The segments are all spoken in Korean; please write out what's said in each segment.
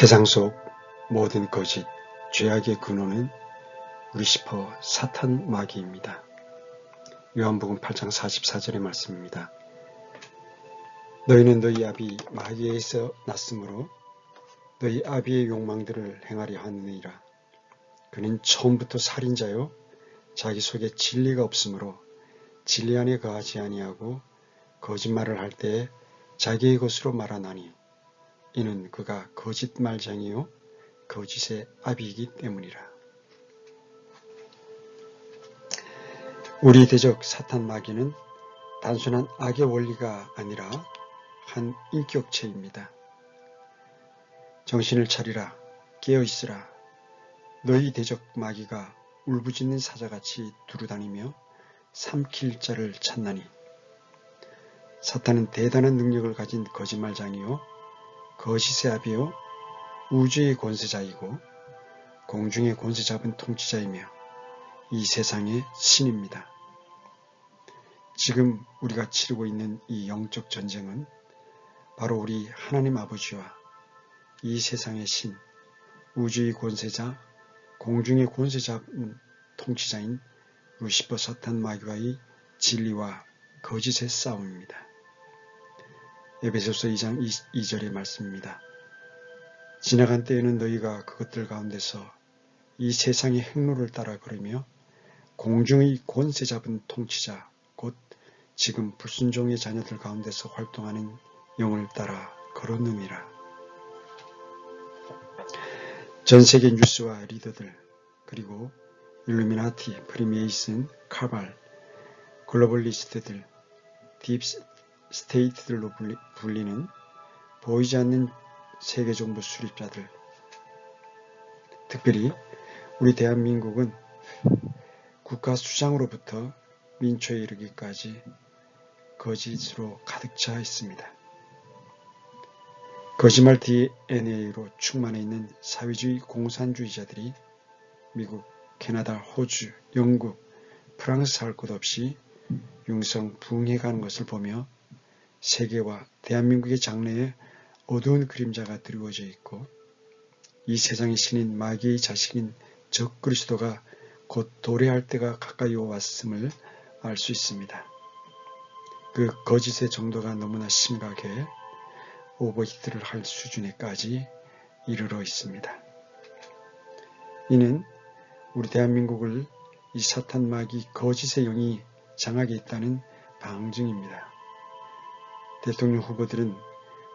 세상 속 모든 거짓, 죄악의 근원은 루시퍼 사탄 마귀입니다. 요한복음 8장 44절의 말씀입니다. 너희는 너희 아비 마귀에서 났으므로 너희 아비의 욕망들을 행하려 하느니라. 그는 처음부터 살인자요 자기 속에 진리가 없으므로 진리 안에 거하지 아니하고 거짓말을 할 때에 자기의 것으로 말하나니 이는 그가 거짓말장이요 거짓의 아비이기 때문이라. 우리 대적 사탄 마귀는 단순한 악의 원리가 아니라 한 인격체입니다. 정신을 차리라, 깨어있으라. 너희 대적 마귀가 울부짖는 사자같이 두루다니며 삼킬 자를 찾나니. 사탄은 대단한 능력을 가진 거짓말장이요 거짓의 아비요 우주의 권세자이고 공중의 권세 잡은 통치자이며 이 세상의 신입니다. 지금 우리가 치르고 있는 이 영적 전쟁은 바로 우리 하나님 아버지와 이 세상의 신, 우주의 권세자, 공중의 권세 잡은 통치자인 루시퍼 사탄 마귀와의 진리와 거짓의 싸움입니다. 에베소서 2장 2절의 말씀입니다. 지나간 때에는 너희가 그것들 가운데서 이 세상의 행로를 따라 걸으며 공중의 권세 잡은 통치자 곧 지금 불순종의 자녀들 가운데서 활동하는 영을 따라 걸었느니라. 전세계 뉴스와 리더들 그리고 일루미나티, 프리메이슨, 카발, 글로벌리스트들, 딥스테이트들로 불리는 보이지 않는 세계정부 수립자들, 특별히 우리 대한민국은 국가 수장으로부터 민초에 이르기까지 거짓으로 가득 차 있습니다. 거짓말 DNA로 충만해 있는 사회주의 공산주의자들이 미국, 캐나다, 호주, 영국, 프랑스 할 것 없이 융성부흥해가는 것을 보며 세계와 대한민국의 장래에 어두운 그림자가 드리워져 있고 이 세상의 신인 마귀의 자식인 적그리스도가 곧 도래할 때가 가까이 왔음을 알 수 있습니다. 그 거짓의 정도가 너무나 심각해 오버히트를 할 수준에까지 이르러 있습니다. 이는 우리 대한민국을 이 사탄 마귀 거짓의 영이 장악해 있다는 방증입니다. 대통령 후보들은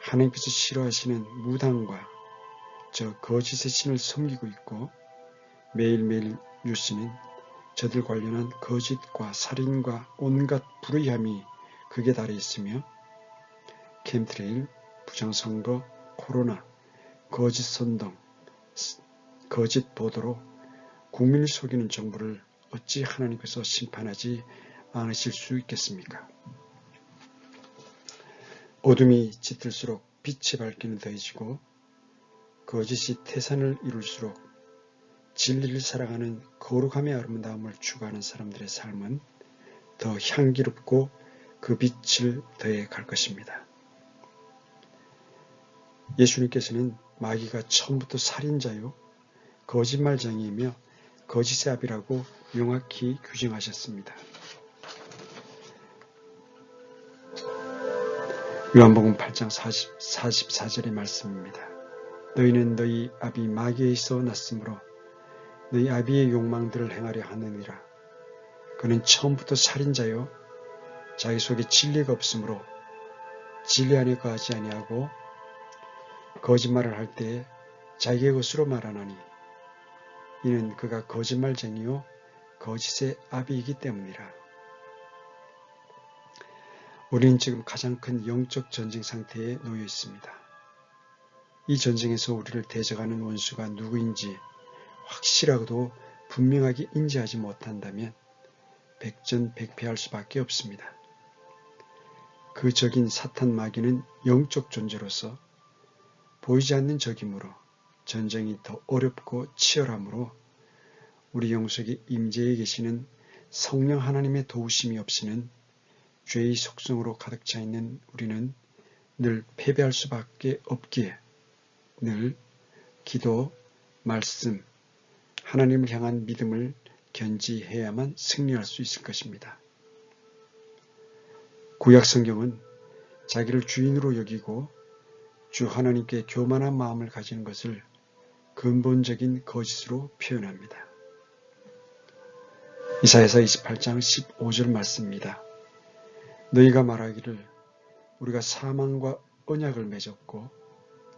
하나님께서 싫어하시는 무당과 저 거짓의 신을 섬기고 있고 매일매일 뉴스는 저들 관련한 거짓과 살인과 온갖 불의함이 극에 달해 있으며 캠트레일, 부정선거, 코로나, 거짓 선동, 거짓 보도로 국민을 속이는 정부를 어찌 하나님께서 심판하지 않으실 수 있겠습니까? 어둠이 짙을수록 빛의 밝기는 더해지고 거짓이 태산을 이룰수록 진리를 사랑하는 거룩함의 아름다움을 추구하는 사람들의 삶은 더 향기롭고 그 빛을 더해 갈 것입니다. 예수님께서는 마귀가 처음부터 살인자요 거짓말장이이며 거짓의 아비라고 명확히 규정하셨습니다. 요한복음 8장 44절의 말씀입니다. 너희는 너희 아비 마귀에서 났으므로 너희 아비의 욕망들을 행하려 하느니라. 그는 처음부터 살인자요 자기 속에 진리가 없으므로 진리 안에 거하지 아니하고 거짓말을 할 때에 자기의 것으로 말하나니 이는 그가 거짓말쟁이요 거짓의 아비이기 때문이라. 우리는 지금 가장 큰 영적 전쟁 상태에 놓여 있습니다. 이 전쟁에서 우리를 대적하는 원수가 누구인지 확실하고도 분명하게 인지하지 못한다면 백전백패할 수밖에 없습니다. 그 적인 사탄 마귀는 영적 존재로서 보이지 않는 적이므로 전쟁이 더 어렵고 치열하므로 우리 영속에 임재해 계시는 성령 하나님의 도우심이 없이는 죄의 속성으로 가득 차 있는 우리는 늘 패배할 수밖에 없기에 늘 기도, 말씀, 하나님을 향한 믿음을 견지해야만 승리할 수 있을 것입니다. 구약 성경은 자기를 주인으로 여기고 주 하나님께 교만한 마음을 가지는 것을 근본적인 거짓으로 표현합니다. 이사야서 28장 15절 말씀입니다. 너희가 말하기를 우리가 사망과 언약을 맺었고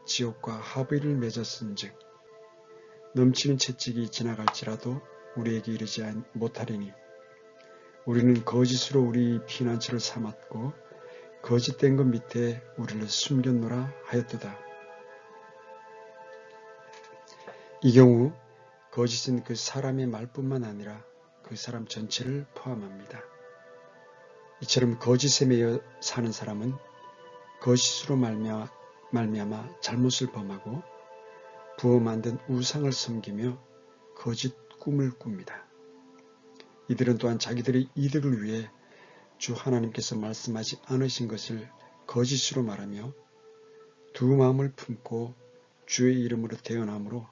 지옥과 합의를 맺었은즉 넘치는 채찍이 지나갈지라도 우리에게 이르지 못하리니 우리는 거짓으로 우리 피난처를 삼았고 거짓된 것 밑에 우리를 숨겼노라 하였도다. 이 경우 거짓은 그 사람의 말뿐만 아니라 그 사람 전체를 포함합니다. 이처럼 거짓에 매여 사는 사람은 거짓으로 말미암아 잘못을 범하고 부어 만든 우상을 섬기며 거짓 꿈을 꿉니다. 이들은 또한 자기들의 이득을 위해 주 하나님께서 말씀하지 않으신 것을 거짓으로 말하며 두 마음을 품고 주의 이름으로 대언하므로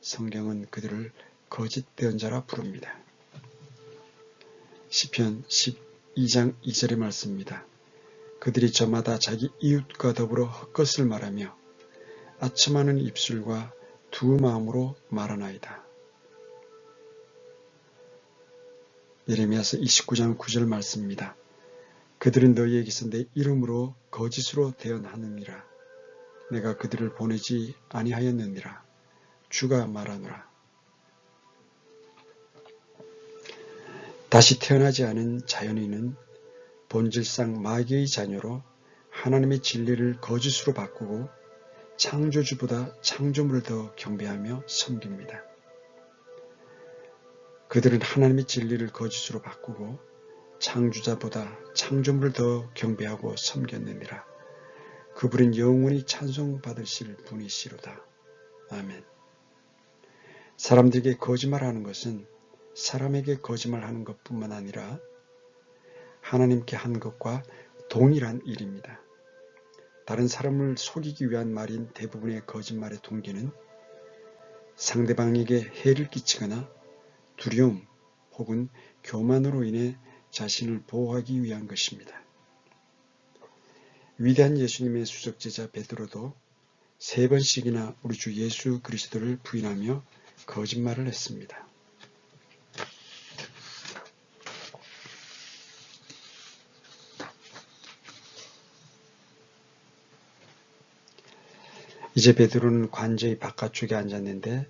성경은 그들을 거짓된 자라 부릅니다. 시편 12장 2절의 말씀입니다. 그들이 저마다 자기 이웃과 더불어 헛것을 말하며 아첨하는 입술과 두 마음으로 말하나이다. 예레미야서 29장 9절 말씀입니다. 그들은 너희에게서 내 이름으로 거짓으로 대언하느니라. 내가 그들을 보내지 아니하였느니라. 주가 말하노라. 다시 태어나지 않은 자연인은 본질상 마귀의 자녀로 하나님의 진리를 거짓으로 바꾸고 창조주보다 창조물을 더 경배하며 섬깁니다. 그들은 하나님의 진리를 거짓으로 바꾸고 창조자보다 창조물을 더 경배하고 섬겼느니라. 그분은 영원히 찬송받으실 분이시로다. 아멘. 사람들에게 거짓말하는 것은 사람에게 거짓말하는 것뿐만 아니라 하나님께 한 것과 동일한 일입니다. 다른 사람을 속이기 위한 말인 대부분의 거짓말의 동기는 상대방에게 해를 끼치거나 두려움 혹은 교만으로 인해 자신을 보호하기 위한 것입니다. 위대한 예수님의 수적제자 베드로도 3번씩이나 우리 주 예수 그리스도를 부인하며 거짓말을 했습니다. 이제 베드로는 관저의 바깥쪽에 앉았는데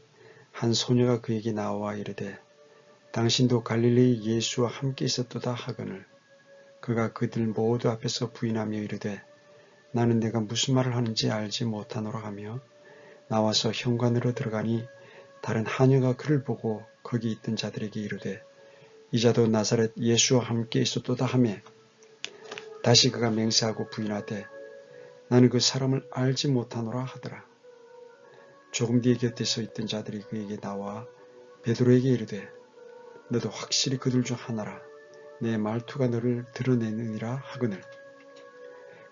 한 소녀가 그에게 나와 이르되 당신도 갈릴리 예수와 함께 있었도다 하거늘 그가 그들 모두 앞에서 부인하며 이르되 나는 내가 무슨 말을 하는지 알지 못하노라 하며 나와서 현관으로 들어가니 다른 하녀가 그를 보고 거기 있던 자들에게 이르되 이자도 나사렛 예수와 함께 있었도다 하며 다시 그가 맹세하고 부인하되 나는 그 사람을 알지 못하노라 하더라. 조금 뒤에 곁에 서 있던 자들이 그에게 나와 베드로에게 이르되 너도 확실히 그들 중 하나라. 내 말투가 너를 드러내느니라 하거늘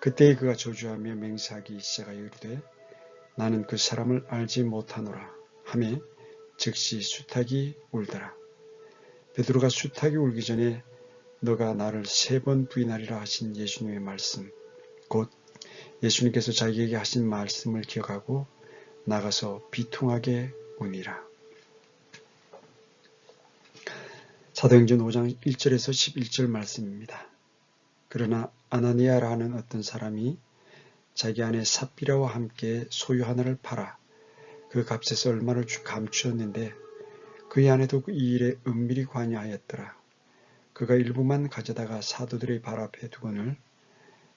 그때에 그가 저주하며 맹세하기 시작하여 이르되 나는 그 사람을 알지 못하노라 하며 즉시 수탉이 울더라. 베드로가 수탉이 울기 전에 너가 나를 3번 부인하리라 하신 예수님의 말씀 곧 예수님께서 자기에게 하신 말씀을 기억하고 나가서 비통하게 우니라. 사도행전 5장 1절에서 11절 말씀입니다. 그러나 아나니아라 하는 어떤 사람이 자기 아내 삽비라와 함께 소유 하나를 팔아 그 값에서 얼마를 감추었는데 그의 아내도 이 일에 은밀히 관여하였더라. 그가 일부만 가져다가 사도들의 발 앞에 두거늘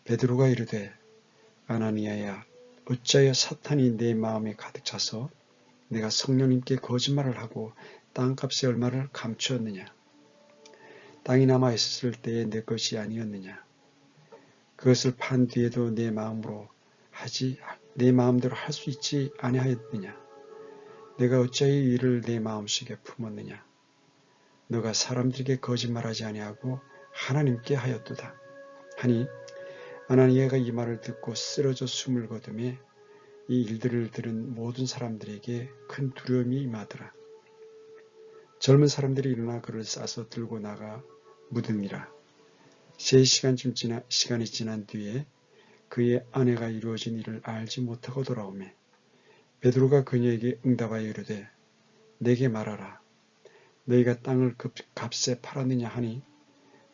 베드로가 이르되 아나니아야 어찌하여 사탄이 내 마음에 가득 차서 내가 성령님께 거짓말을 하고 땅값의 얼마를 감추었느냐. 땅이 남아 있었을 때에 내 것이 아니었느냐. 그것을 판 뒤에도 내 마음대로 할 수 있지 아니하였느냐. 내가 어찌하여 이 일을 내 마음속에 품었느냐. 너가 사람들에게 거짓말하지 아니하고 하나님께 하였도다. 하니 아나니아가 이 말을 듣고 쓰러져 숨을 거두매 이 일들을 들은 모든 사람들에게 큰 두려움이 임하더라. 젊은 사람들이 일어나 그를 싸서 들고 나가 묻으니라. 3시간쯤 시간이 지난 뒤에 그의 아내가 이루어진 일을 알지 못하고 돌아오매 베드로가 그녀에게 응답하여 이르되 내게 말하라. 너희가 땅을 값에 팔았느냐 하니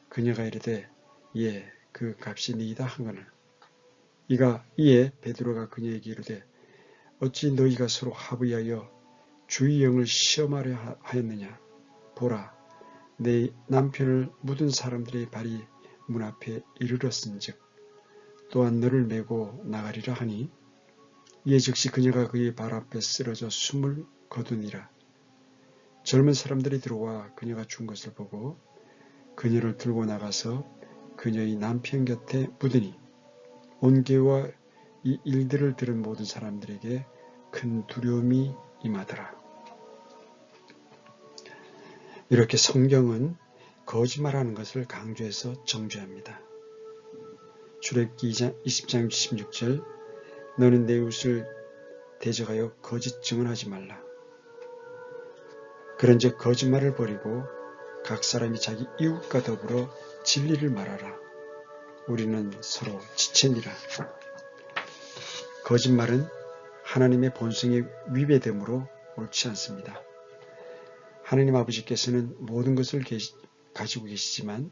그녀가 이르되 예, 그 값이 니이다 하거늘. 이에 베드로가 그녀에게 이르되 어찌 너희가 서로 합의하여 주의 영을 시험하려 하였느냐. 보라, 내 남편을 묻은 사람들의 발이 문 앞에 이르렀은즉 또한 너를 메고 나가리라 하니 이에 즉시 그녀가 그의 발 앞에 쓰러져 숨을 거두니라. 젊은 사람들이 들어와 그녀가 죽은 것을 보고 그녀를 들고 나가서 그녀의 남편 곁에 묻으니 온 교회와 이 일들을 들은 모든 사람들에게 큰 두려움이 임하더라. 이렇게 성경은 거짓말하는 것을 강조해서 정죄합니다. 출애굽기 20장 16절 너는 내 이웃을 대적하여 거짓 증언하지 말라. 그런즉 거짓말을 버리고 각 사람이 자기 이웃과 더불어 진리를 말하라. 우리는 서로 지체니라. 거짓말은 하나님의 본성에 위배되므로 옳지 않습니다. 하나님 아버지께서는 모든 것을 가지고 계시지만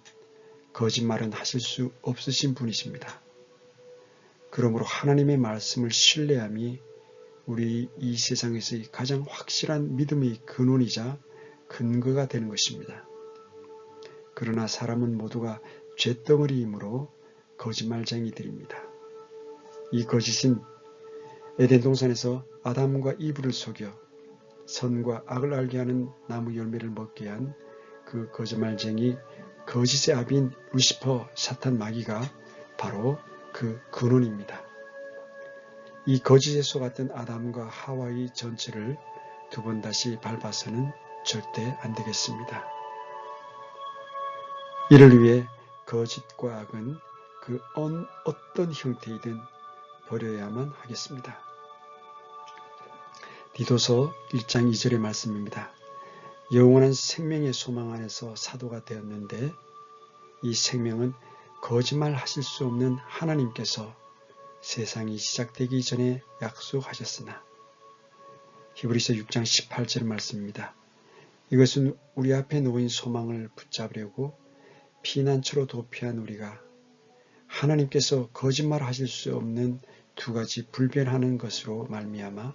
거짓말은 하실 수 없으신 분이십니다. 그러므로 하나님의 말씀을 신뢰함이 우리 이 세상에서의 가장 확실한 믿음의 근원이자 근거가 되는 것입니다. 그러나 사람은 모두가 쇳덩어리이므로 거짓말쟁이들입니다. 이 거짓은 에덴 동산에서 아담과 이브를 속여 선과 악을 알게 하는 나무 열매를 먹게 한 그 거짓말쟁이 거짓의 아비인 루시퍼 사탄 마귀가 바로 그 근원입니다. 이 거짓에 속았던 아담과 하와의 전체를 두 번 다시 밟아서는 절대 안 되겠습니다. 이를 위해 거짓과 악은 그 어떤 형태이든 버려야만 하겠습니다. 디도서 1장 2절의 말씀입니다. 영원한 생명의 소망 안에서 사도가 되었는데 이 생명은 거짓말 하실 수 없는 하나님께서 세상이 시작되기 전에 약속하셨으나 히브리서 6장 18절 말씀입니다. 이것은 우리 앞에 놓인 소망을 붙잡으려고 피난처로 도피한 우리가 하나님께서 거짓말 하실 수 없는 두 가지 불변하는 것으로 말미암아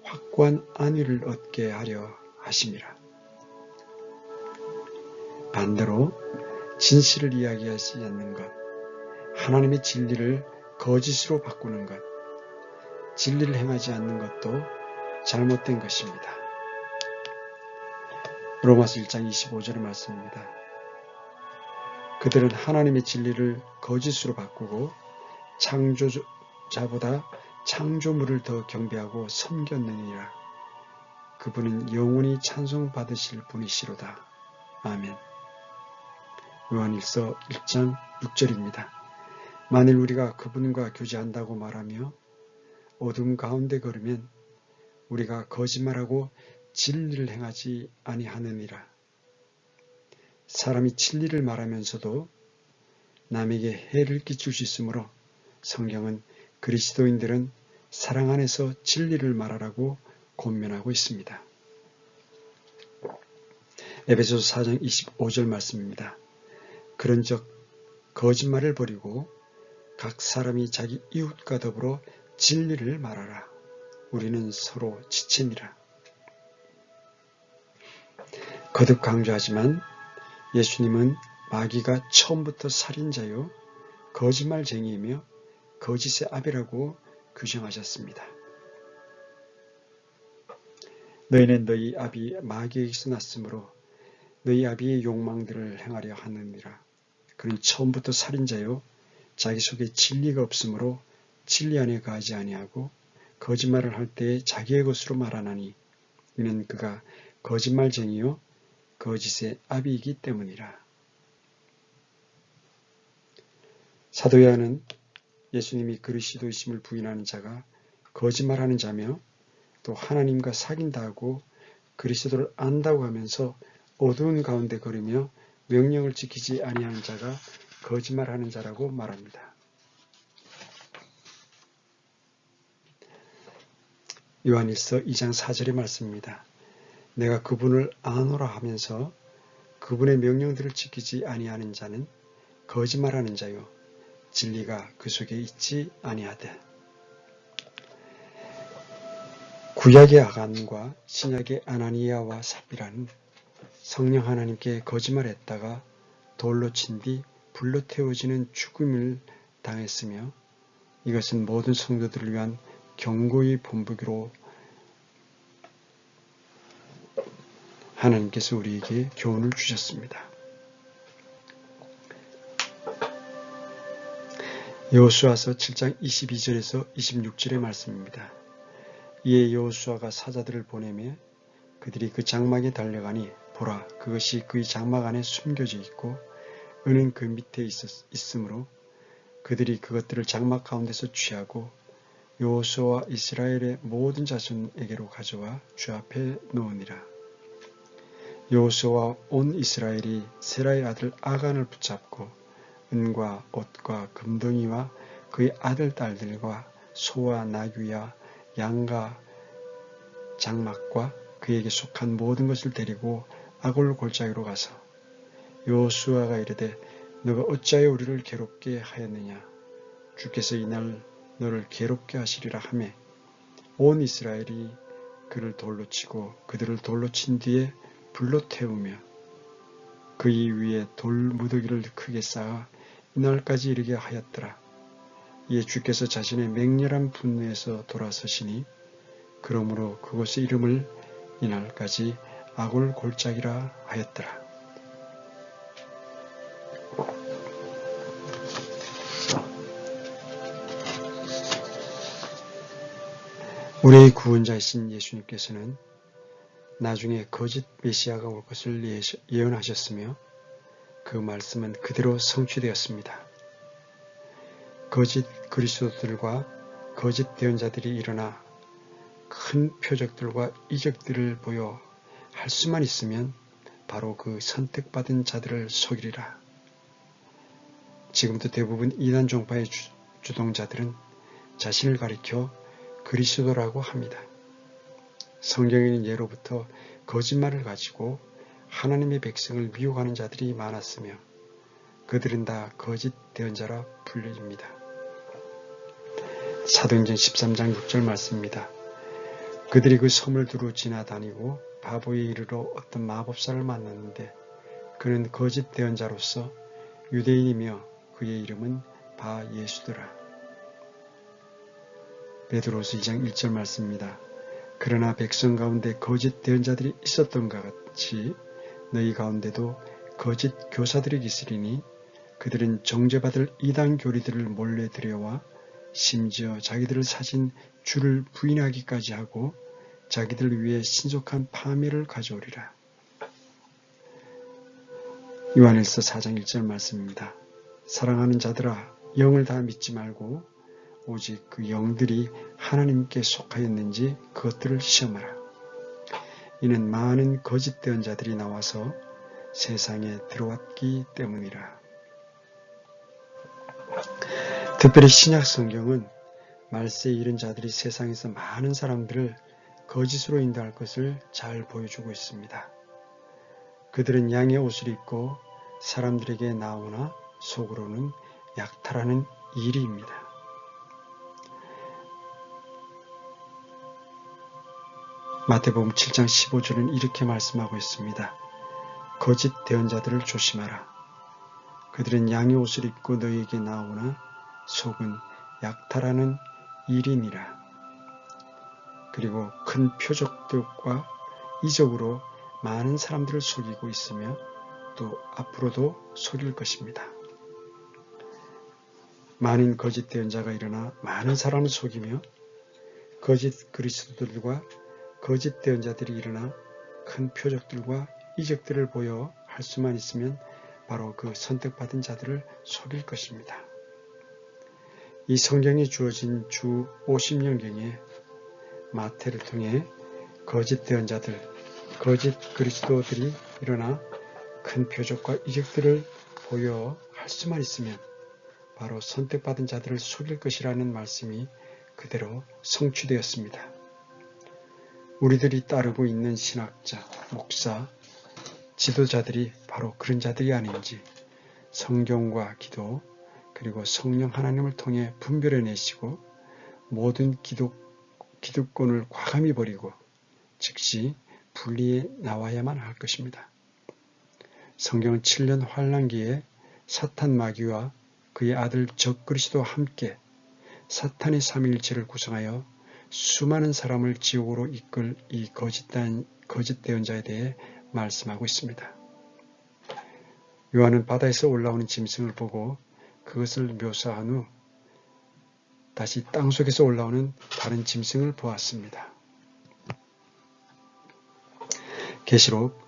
확고한 안위를 얻게 하려 하심이라. 반대로 진실을 이야기하지 않는 것, 하나님의 진리를 거짓으로 바꾸는 것, 진리를 행하지 않는 것도 잘못된 것입니다. 로마서 1장 25절의 말씀입니다. 그들은 하나님의 진리를 거짓으로 바꾸고 창조자보다 창조물을 더 경배하고 섬겼느니라. 그분은 영원히 찬송받으실 분이시로다. 아멘. 요한일서 1장 6절입니다. 만일 우리가 그분과 교제한다고 말하며 어둠 가운데 걸으면 우리가 거짓말하고 진리를 행하지 아니하느니라. 사람이 진리를 말하면서도 남에게 해를 끼칠 수 있으므로 성경은 그리스도인들은 사랑 안에서 진리를 말하라고 권면하고 있습니다. 에베소서 4장 25절 말씀입니다. 그런즉 거짓말을 버리고 각 사람이 자기 이웃과 더불어 진리를 말하라. 우리는 서로 지체니라. 거듭 강조하지만 예수님은 마귀가 처음부터 살인자요 거짓말쟁이이며 거짓의 아비라고 규정하셨습니다. 너희는 너희 아비 마귀에게서 났으므로 너희 아비의 욕망들을 행하려 하느니라. 그는 처음부터 살인자요 자기 속에 진리가 없으므로 진리 안에 거하지 아니하고 거짓말을 할 때에 자기의 것으로 말하나니 이는 그가 거짓말쟁이요 거짓의 아비이기 때문이라. 사도 요한은 예수님이 그리스도이심을 부인하는 자가 거짓말하는 자며 또 하나님과 사귄다 하고 그리스도를 안다고 하면서 어두운 가운데 걸으며 명령을 지키지 아니하는 자가 거짓말하는 자라고 말합니다. 요한일서 2장 4절의 말씀입니다. 내가 그분을 아노라 하면서 그분의 명령들을 지키지 아니하는 자는 거짓말하는 자요 진리가 그 속에 있지 아니하되. 구약의 아간과 신약의 아나니아와 삽비라는 성령 하나님께 거짓말했다가 돌로 친 뒤 불로 태워지는 죽음을 당했으며 이것은 모든 성도들을 위한 경고의 본보기로 하나님께서 우리에게 교훈을 주셨습니다. 여호수아서 7장 22절에서 26절의 말씀입니다. 이에 여호수아가 사자들을 보내매 그들이 그 장막에 달려가니 보라 그것이 그의 장막 안에 숨겨져 있고 은은 그 밑에 있으므로 그들이 그것들을 장막 가운데서 취하고 여호수아와 이스라엘의 모든 자손에게로 가져와 주 앞에 놓으니라. 여호수아와 온 이스라엘이 세라의 아들 아간을 붙잡고 은과 옷과 금덩이와 그의 아들 딸들과 소와 나귀와 양과 장막과 그에게 속한 모든 것을 데리고 아골 골짜기로 가서 여호수아가 이르되 너가 어찌하여 우리를 괴롭게 하였느냐 주께서 이날 너를 괴롭게 하시리라 하매 온 이스라엘이 그를 돌로 치고 그들을 돌로 친 뒤에 불로 태우며 그의 위에 돌 무더기를 크게 쌓아 이날까지 이르게 하였더라. 이에 주께서 자신의 맹렬한 분노에서 돌아서시니 그러므로 그곳의 이름을 이날까지 아골 골짜기라 하였더라. 우리의 구원자이신 예수님께서는 나중에 거짓 메시아가 올 것을 예언하셨으며 그 말씀은 그대로 성취되었습니다. 거짓 그리스도들과 거짓 대언자들이 일어나 큰 표적들과 이적들을 보여 할 수만 있으면 바로 그 선택받은 자들을 속이리라. 지금도 대부분 이단 종파의 주동자들은 자신을 가리켜 그리스도라고 합니다. 성경에는 예로부터 거짓말을 가지고 하나님의 백성을 미혹하는 자들이 많았으며 그들은 다 거짓 대언자라 불립니다. 사도행전 13장 6절 말씀입니다. 그들이 그 섬을 두루 지나다니고 바보에 이르러 어떤 마법사를 만났는데 그는 거짓 대언자로서 유대인이며 그의 이름은 바 예수더라. 베드로서 2장 1절 말씀입니다. 그러나 백성 가운데 거짓 대언자들이 있었던 것 같이 너희 가운데도 거짓 교사들이 있으리니 그들은 정죄받을 이단 교리들을 몰래 들여와 심지어 자기들을 사신 주를 부인하기까지 하고 자기들 위해 신속한 파멸을 가져오리라. 요한일서 4장 1절 말씀입니다. 사랑하는 자들아 영을 다 믿지 말고 오직 그 영들이 하나님께 속하였는지 그것들을 시험하라. 이는 많은 거짓 대언자들이 나와서 세상에 들어왔기 때문이라. 특별히 신약 성경은 말세에 이른 자들이 세상에서 많은 사람들을 거짓으로 인도할 것을 잘 보여주고 있습니다. 그들은 양의 옷을 입고 사람들에게 나오나 속으로는 약탈하는 이리입니다. 마태복음 7장 15절은 이렇게 말씀하고 있습니다. 거짓 대언자들을 조심하라. 그들은 양의 옷을 입고 너희에게 나오나 속은 약탈하는 일이니라. 그리고 큰 표적들과 이적으로 많은 사람들을 속이고 있으며 또 앞으로도 속일 것입니다. 많은 거짓 대언자가 일어나 많은 사람을 속이며 거짓 그리스도들과 거짓 대언자들이 일어나 큰 표적들과 이적들을 보여 할 수만 있으면 바로 그 선택받은 자들을 속일 것입니다. 이 성경에 주어진 주 50년경에 마태를 통해 거짓 대언자들, 거짓 그리스도들이 일어나 큰 표적과 이적들을 보여 할 수만 있으면 바로 선택받은 자들을 속일 것이라는 말씀이 그대로 성취되었습니다. 우리들이 따르고 있는 신학자, 목사, 지도자들이 바로 그런 자들이 아닌지 성경과 기도 그리고 성령 하나님을 통해 분별해내시고 모든 기득권을 과감히 버리고 즉시 분리해 나와야만 할 것입니다. 성경은 7년 환란기에 사탄 마귀와 그의 아들 적그리스도와 함께 사탄의 삼위일체를 구성하여 수많은 사람을 지옥으로 이끌 이 거짓 대언자에 대해 말씀하고 있습니다. 요한은 바다에서 올라오는 짐승을 보고 그것을 묘사한 후 다시 땅속에서 올라오는 다른 짐승을 보았습니다. 계시록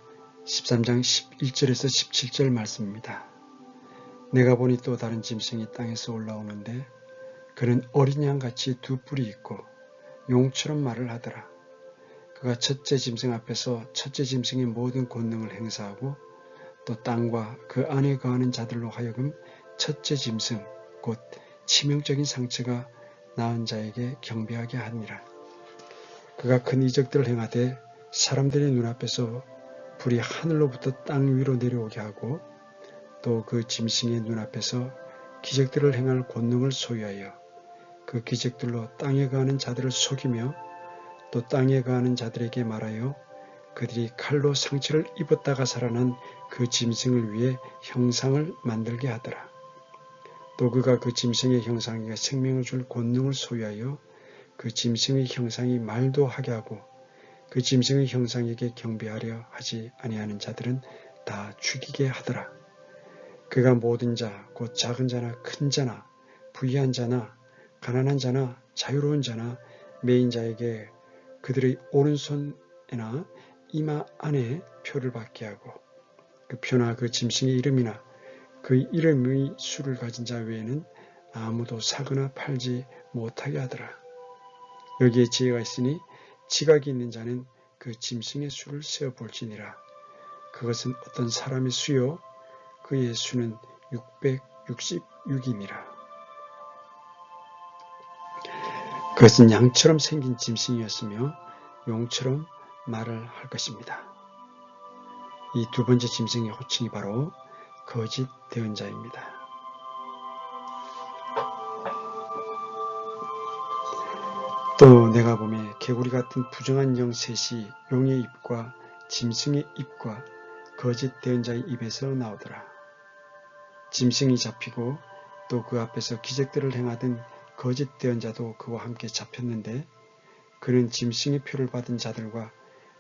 13장 11절에서 17절 말씀입니다. 내가 보니 또 다른 짐승이 땅에서 올라오는데 그는 어린 양같이 두 뿔이 있고 용처럼 말을 하더라. 그가 첫째 짐승 앞에서 첫째 짐승의 모든 권능을 행사하고 또 땅과 그 안에 거하는 자들로 하여금 첫째 짐승 곧 치명적인 상처가 나은 자에게 경배하게 하니라. 그가 큰 이적들을 행하되 사람들의 눈앞에서 불이 하늘로부터 땅 위로 내려오게 하고 또 그 짐승의 눈앞에서 기적들을 행할 권능을 소유하여 그 기적들로 땅에 거하는 자들을 속이며 또 땅에 거하는 자들에게 말하여 그들이 칼로 상처를 입었다가 살아난 그 짐승을 위해 형상을 만들게 하더라. 또 그가 그 짐승의 형상에게 생명을 줄 권능을 소유하여 그 짐승의 형상이 말도 하게 하고 그 짐승의 형상에게 경배하려 하지 아니하는 자들은 다 죽이게 하더라. 그가 모든 자, 곧 작은 자나 큰 자나 부유한 자나 가난한 자나 자유로운 자나 매인 자에게 그들의 오른손이나 이마 안에 표를 받게 하고 그 표나 그 짐승의 이름이나 그 이름의 수를 가진 자 외에는 아무도 사거나 팔지 못하게 하더라. 여기에 지혜가 있으니 지각이 있는 자는 그 짐승의 수를 세어 볼지니라. 그것은 어떤 사람의 수요 그의 수는 666이니라. 그것은 양처럼 생긴 짐승이었으며 용처럼 말을 할 것입니다. 이 두 번째 짐승의 호칭이 바로 거짓 대언자입니다. 또 내가 보매 개구리 같은 부정한 영 셋이 용의 입과 짐승의 입과 거짓 대언자의 입에서 나오더라. 짐승이 잡히고 또 그 앞에서 기적들을 행하던 거짓 대언자도 그와 함께 잡혔는데 그는 짐승의 표를 받은 자들과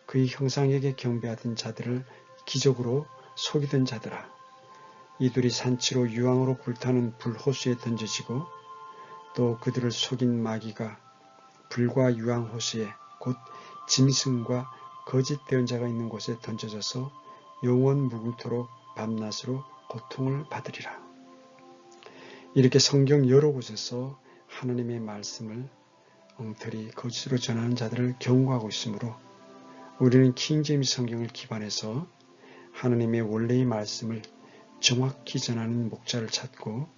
그의 형상에게 경배하던 자들을 기적으로 속이던 자더라. 이들이 산치로 유황으로 불타는 불호수에 던져지고 또 그들을 속인 마귀가 불과 유황호수에 곧 짐승과 거짓 대언자가 있는 곳에 던져져서 영원 무궁토록 밤낮으로 고통을 받으리라. 이렇게 성경 여러 곳에서 하나님의 말씀을 엉터리 거짓으로 전하는 자들을 경고하고 있으므로 우리는 킹제임스 성경을 기반해서 하나님의 원래의 말씀을 정확히 전하는 목자를 찾고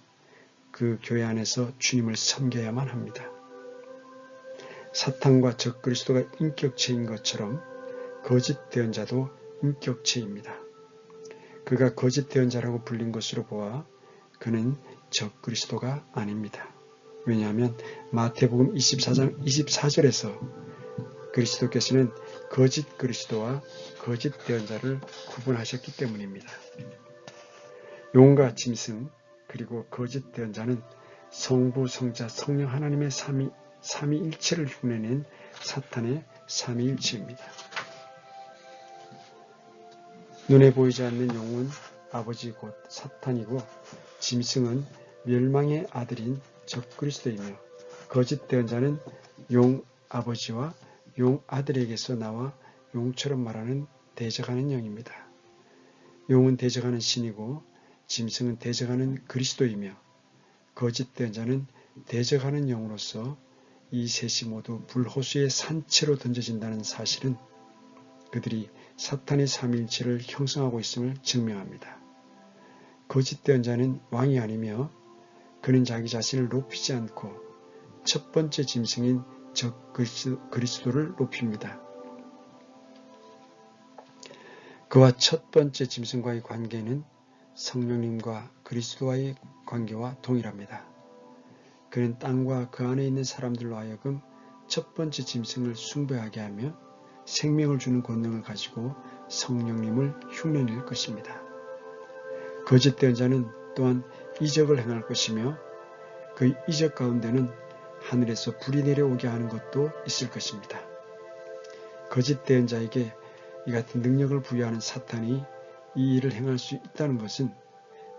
그 교회 안에서 주님을 섬겨야만 합니다. 사탄과 적그리스도가 인격체인 것처럼 거짓 대언자도 인격체입니다. 그가 거짓 대언자라고 불린 것으로 보아 그는 적그리스도가 아닙니다. 왜냐하면 마태복음 24장 24절에서 그리스도께서는 거짓 그리스도와 거짓 대언자를 구분하셨기 때문입니다. 용과 짐승 그리고 거짓 대언자는 성부, 성자, 성령 하나님의 삼위일체를 흉내낸 사탄의 삼위일체입니다. 눈에 보이지 않는 용은 아버지 곧 사탄이고 짐승은 멸망의 아들인 적그리스도이며 거짓 대언자는 용 아버지와 용 아들에게서 나와 용처럼 말하는 대적하는 영입니다. 용은 대적하는 신이고 짐승은 대적하는 그리스도이며 거짓 대언자는 대적하는 영으로서 이 셋이 모두 불호수의 산채로 던져진다는 사실은 그들이 사탄의 삼위일체를 형성하고 있음을 증명합니다. 거짓된 자는 왕이 아니며 그는 자기 자신을 높이지 않고 첫 번째 짐승인 적 그리스도를 높입니다. 그와 첫 번째 짐승과의 관계는 성령님과 그리스도와의 관계와 동일합니다. 그는 땅과 그 안에 있는 사람들로 하여금 첫 번째 짐승을 숭배하게 하며 생명을 주는 권능을 가지고 성령님을 흉내낼 것입니다. 거짓된 자는 또한 이적을 행할 것이며 그 이적 가운데는 하늘에서 불이 내려오게 하는 것도 있을 것입니다. 거짓된 자에게 이 같은 능력을 부여하는 사탄이 이 일을 행할 수 있다는 것은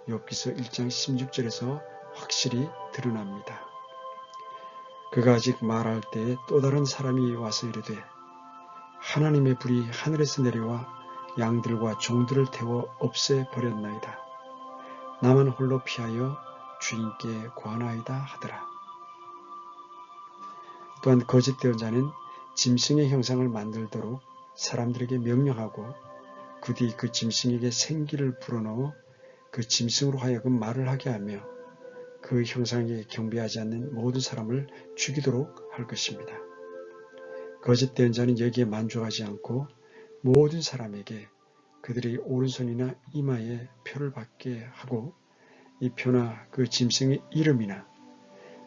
욥기서 1장 16절에서 확실히 드러납니다. 그가 아직 말할 때에 또 다른 사람이 와서 이르되 하나님의 불이 하늘에서 내려와 양들과 종들을 태워 없애버렸나이다. 나만 홀로 피하여 주인께 구하나이다 하더라. 또한 거짓된 자는 짐승의 형상을 만들도록 사람들에게 명령하고 그 뒤 그 짐승에게 생기를 불어넣어 그 짐승으로 하여금 말을 하게 하며 그 형상에 경배하지 않는 모든 사람을 죽이도록 할 것입니다. 거짓된 자는 여기에 만족하지 않고 모든 사람에게 그들의 오른손이나 이마에 표를 받게 하고 이 표나 그 짐승의 이름이나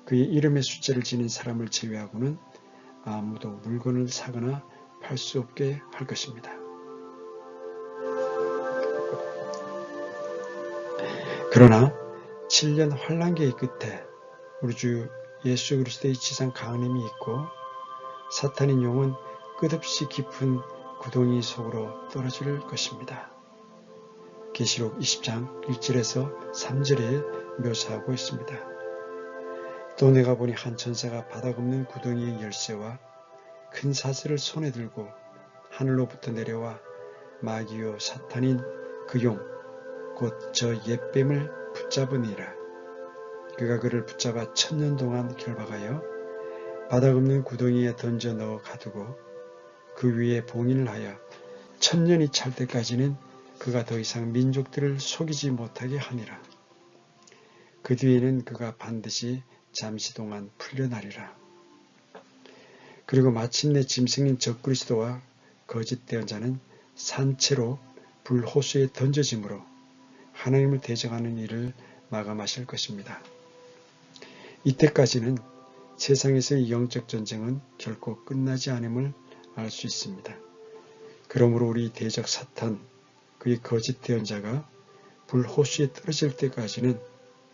그의 이름의 숫자를 지닌 사람을 제외하고는 아무도 물건을 사거나 팔 수 없게 할 것입니다. 그러나 7년 환란기의 끝에 우리 주 예수 그리스도의 지상 강림이 있고 사탄의 용은 끝없이 깊은 구덩이 속으로 떨어질 것입니다. 계시록 20장 1절에서 3절에 묘사하고 있습니다. 또 내가 보니 한 천사가 바닥 없는 구덩이의 열쇠와 큰 사슬을 손에 들고 하늘로부터 내려와 마귀요 사탄인 그 용 곧 저 옛뱀을 붙잡으니라. 그가 그를 붙잡아 1000년 동안 결박하여 바닥 없는 구덩이에 던져 넣어 가두고 그 위에 봉인을 하여 1000년이 찰 때까지는 그가 더 이상 민족들을 속이지 못하게 하니라. 그 뒤에는 그가 반드시 잠시 동안 풀려나리라. 그리고 마침내 짐승인 적그리스도와 거짓된 자는 산채로 불호수에 던져짐으로 하나님을 대적하는 일을 마감하실 것입니다. 이때까지는 세상에서의 영적 전쟁은 결코 끝나지 않음을 알 수 있습니다. 그러므로 우리 대적 사탄, 그의 거짓된 자가 불호수에 떨어질 때까지는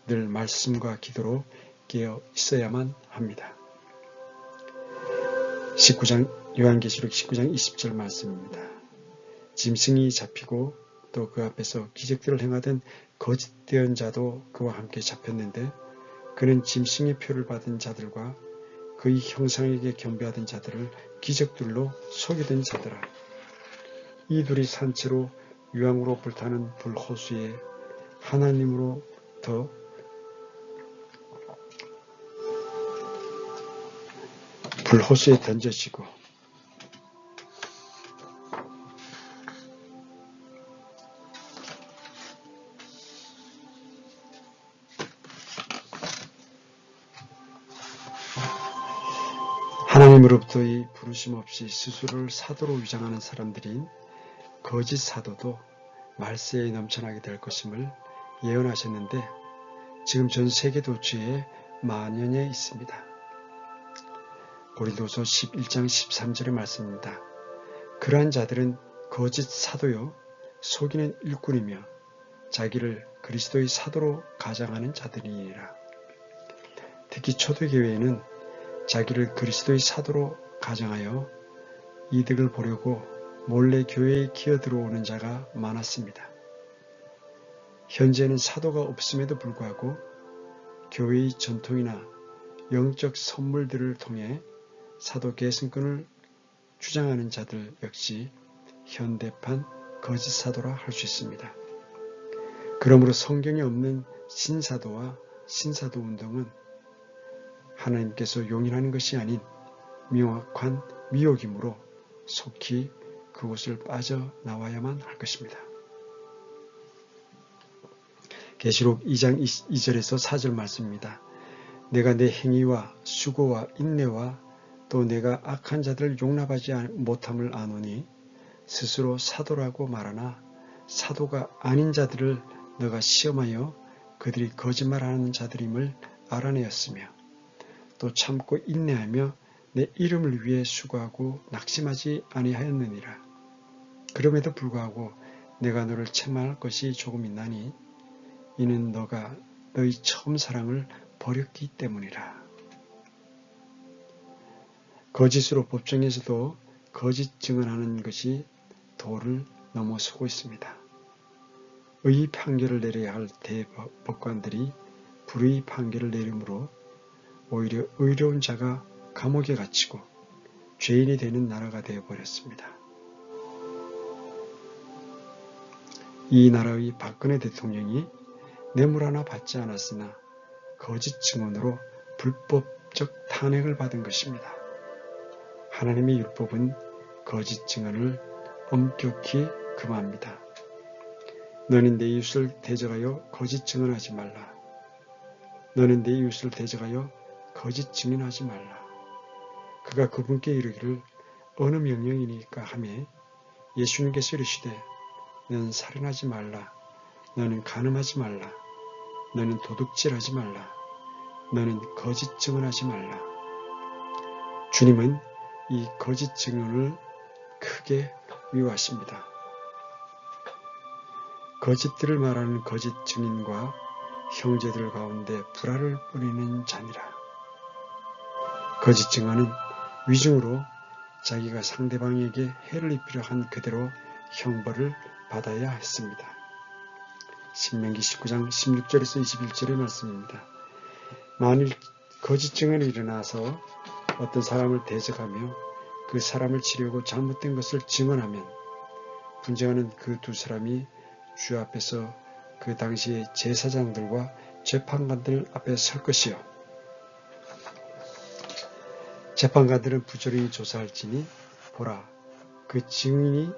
늘 말씀과 기도로 깨어 있어야만 합니다. 19장 요한계시록 19장 20절 말씀입니다. 짐승이 잡히고 또 그 앞에서 기적들을 행하던 거짓된 자도 그와 함께 잡혔는데 그는 짐승의 표를 받은 자들과 그의 형상에게 경배하던 자들을 기적들로 속이던 자더라. 이 둘이 산채로 유황으로 불타는 불호수에 하나님으로부터 불호수에 던져지고 하나님으로부터의 부르심 없이 스스로를 사도로 위장하는 사람들인 거짓 사도도 말세에 넘쳐나게 될 것임을 예언하셨는데 지금 전 세계 도처에 만연해 있습니다. 고린도서 11장 13절의 말씀입니다. 그러한 자들은 거짓 사도요 속이는 일꾼이며 자기를 그리스도의 사도로 가장하는 자들이니라. 특히 초대교회에는 자기를 그리스도의 사도로 가정하여 이득을 보려고 몰래 교회에 기어들어오는 자가 많았습니다. 현재는 사도가 없음에도 불구하고 교회의 전통이나 영적 선물들을 통해 사도 계승권을 주장하는 자들 역시 현대판 거짓 사도라 할 수 있습니다. 그러므로 성경에 없는 신사도와 신사도 운동은 하나님께서 용인하는 것이 아닌 명확한 미혹이므로 속히 그곳을 빠져나와야만 할 것입니다. 계시록 2장 2절에서 4절 말씀입니다. 내가 내 행위와 수고와 인내와 또 내가 악한 자들을 용납하지 못함을 아노니 스스로 사도라고 말하나 사도가 아닌 자들을 너가 시험하여 그들이 거짓말하는 자들임을 알아내었으며 또 참고 인내하며 내 이름을 위해 수고하고 낙심하지 아니하였느니라. 그럼에도 불구하고 내가 너를 책망할 것이 조금 있나니 이는 너가 너희 처음 사랑을 버렸기 때문이라. 거짓으로 법정에서도 거짓 증언하는 것이 도를 넘어서고 있습니다. 의 판결을 내려야 할 대법관들이 불의 판결을 내림으로 오히려 의로운 자가 감옥에 갇히고 죄인이 되는 나라가 되어버렸습니다. 이 나라의 박근혜 대통령이 뇌물 하나 받지 않았으나 거짓 증언으로 불법적 탄핵을 받은 것입니다. 하나님의 율법은 거짓 증언을 엄격히 금합니다. 너는 내 이웃을 대적하여 거짓 증언하지 말라. 너는 내 이웃을 대적하여 거짓 증언하지 말라. 그가 그분께 이르기를 어느 명령이니까 하매 예수님께서 이르시되 너는 살인하지 말라. 너는 간음하지 말라. 너는 도둑질하지 말라. 너는 거짓 증언하지 말라. 주님은 이 거짓 증언을 크게 미워하십니다. 거짓들을 말하는 거짓 증인과 형제들 가운데 불화를 뿌리는 자니라. 거짓 증언은 위증으로 자기가 상대방에게 해를 입히려 한 그대로 형벌을 받아야 했습니다. 신명기 19장 16절에서 21절의 말씀입니다. 만일 거짓 증언이 일어나서 어떤 사람을 대적하며 그 사람을 치려고 잘못된 것을 증언하면 분쟁하는 그 두 사람이 주 앞에서 그 당시의 제사장들과 재판관들 앞에 설 것이요. 재판관들은 부조리 조사할지니 보라 그 증인이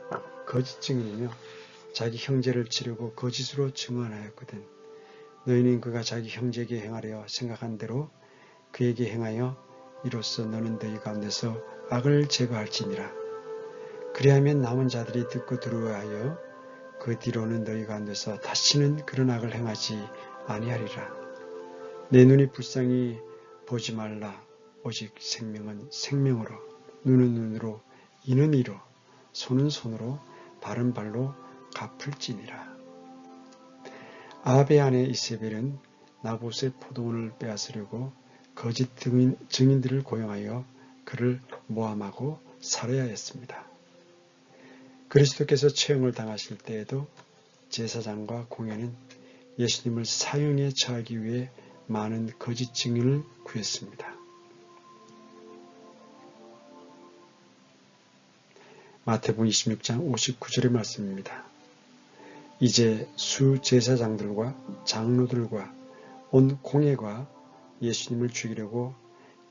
거짓 증인이며 자기 형제를 치려고 거짓으로 증언하였거든. 너희는 그가 자기 형제에게 행하려 생각한 대로 그에게 행하여 이로써 너는 너희 가운데서 악을 제거할지니라. 그리하면 남은 자들이 듣고 들어하여 그 뒤로는 너희 가운데서 다시는 그런 악을 행하지 아니하리라. 내 눈이 불쌍히 보지 말라. 오직 생명은 생명으로, 눈은 눈으로, 이는 이로, 손은 손으로, 발은 발로 갚을지니라. 아합의 아내 이세벨은 나봇의 포도원을 빼앗으려고 거짓 증인들을 고용하여 그를 모함하고 살해야 했습니다. 그리스도께서 처형을 당하실 때에도 제사장과 공회는 예수님을 사형에 처하기 위해 많은 거짓 증인을 구했습니다. 마태복음 26장 59절의 말씀입니다. 이제 수제사장들과 장로들과 온 공회가 예수님을 죽이려고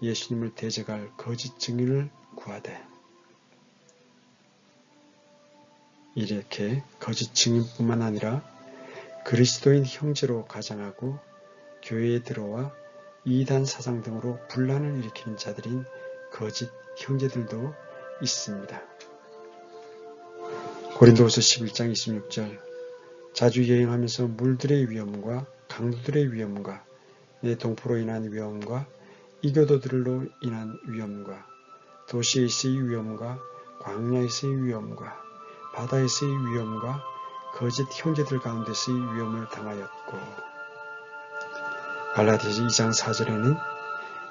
예수님을 대적할 거짓 증인을 구하되 이렇게 거짓 증인뿐만 아니라 그리스도인 형제로 가장하고 교회에 들어와 이단 사상 등으로 분란을 일으키는 자들인 거짓 형제들도 있습니다. 고린도후서 11장 26절 자주 여행하면서 물들의 위험과 강도들의 위험과 내 동포로 인한 위험과 이교도들로 인한 위험과 도시에서의 위험과 광야에서의 위험과 바다에서의 위험과 거짓 형제들 가운데서의 위험을 당하였고 갈라디아서 2장 4절에는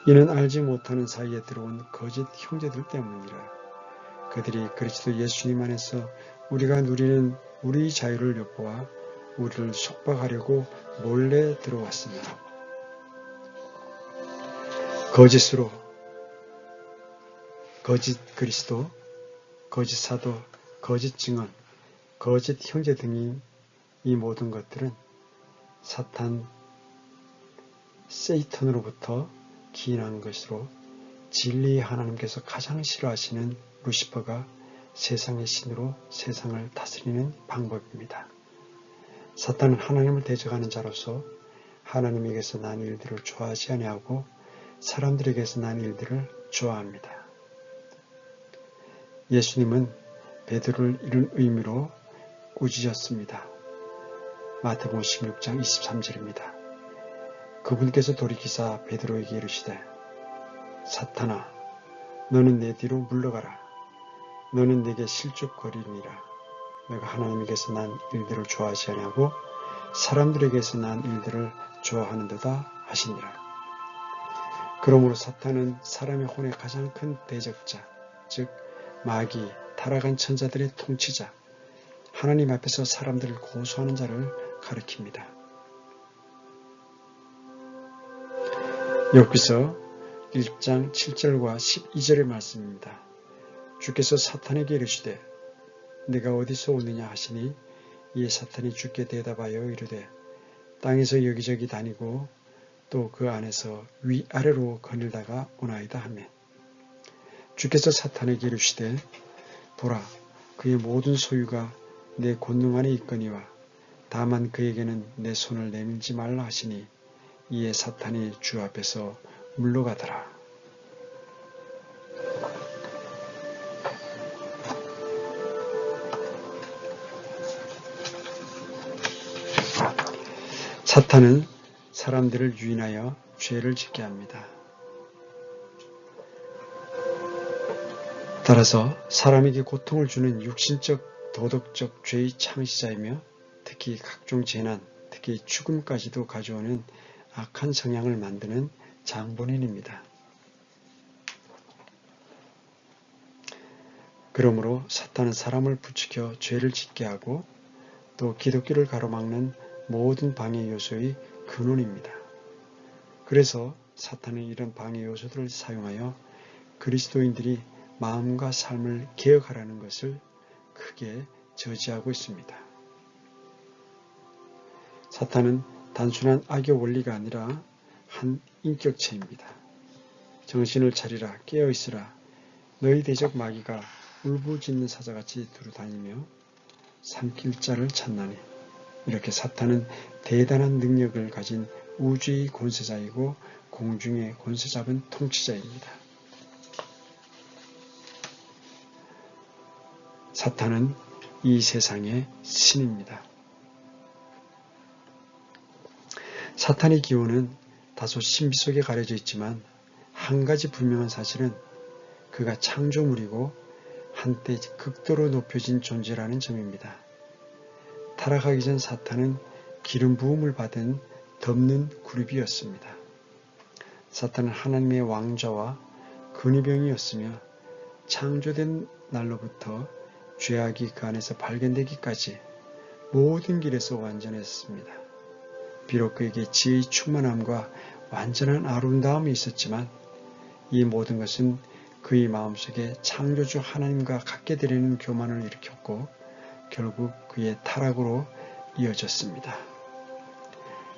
이는 알지 못하는 사이에 들어온 거짓 형제들 때문이라. 그들이 그리스도 예수님 안에서 우리가 누리는 우리 자유를 엿보아 우리를 속박하려고 몰래 들어왔으며 거짓으로 거짓 그리스도, 거짓 사도, 거짓 증언, 거짓 형제 등인 이 모든 것들은 사탄 세이턴으로부터 기인한 것으로 진리의 하나님께서 가장 싫어하시는 루시퍼가 세상의 신으로 세상을 다스리는 방법입니다. 사탄은 하나님을 대적하는 자로서 하나님에게서 난 일들을 좋아하지 아니하고 사람들에게서 난 일들을 좋아합니다. 예수님은 베드로를 이런 의미로 꾸짖었습니다. 마태복음 16장 23절입니다. 그분께서 돌이키사 베드로에게 이르시되 사탄아 너는 내 뒤로 물러가라. 너는 내게 실족거리니라. 내가 하나님에게서 난 일들을 좋아하지 아니하고 사람들에게서 난 일들을 좋아하는도다 하시니라. 그러므로 사탄은 사람의 혼의 가장 큰 대적자, 즉 마귀, 타락한 천자들의 통치자, 하나님 앞에서 사람들을 고소하는 자를 가리킵니다. 욥기서 1장 7절과 12절의 말씀입니다. 주께서 사탄에게 이르시되 네가 어디서 오느냐 하시니 이에 사탄이 주께 대답하여 이르되 땅에서 여기저기 다니고 또 그 안에서 위아래로 거닐다가 오나이다 하매 주께서 사탄에게 이르시되 보라 그의 모든 소유가 내 권능 안에 있거니와 다만 그에게는 내 손을 내밀지 말라 하시니 이에 사탄이 주 앞에서 물러가더라. 사탄은 사람들을 유인하여 죄를 짓게 합니다. 따라서 사람에게 고통을 주는 육신적, 도덕적 죄의 창시자이며 특히 각종 재난, 특히 죽음까지도 가져오는 악한 성향을 만드는 장본인입니다. 그러므로 사탄은 사람을 부추겨 죄를 짓게 하고 또 기독교를 가로막는 모든 방해 요소의 근원입니다. 그래서 사탄은 이런 방해 요소들을 사용하여 그리스도인들이 마음과 삶을 개혁하라는 것을 크게 저지하고 있습니다. 사탄은 단순한 악의 원리가 아니라 한 인격체입니다. 정신을 차리라 깨어있으라 너희 대적 마귀가 울부짖는 사자같이 두루다니며 삼킬 자를 찾나니 이렇게 사탄은 대단한 능력을 가진 우주의 권세자이고 공중의 권세 잡은 통치자입니다. 사탄은 이 세상의 신입니다. 사탄의 기호는 다소 신비 속에 가려져 있지만 한 가지 분명한 사실은 그가 창조물이고 한때 극도로 높여진 존재라는 점입니다. 타락하기 전 사탄은 기름 부음을 받은 덮는 그룹이었습니다. 사탄은 하나님의 왕좌와 근위병이었으며 창조된 날로부터 죄악이 그 안에서 발견되기까지 모든 길에서 완전했습니다. 비록 그에게 지혜의 충만함과 완전한 아름다움이 있었지만 이 모든 것은 그의 마음속에 창조주 하나님과 같게 되려는 교만을 일으켰고 결국 그의 타락으로 이어졌습니다.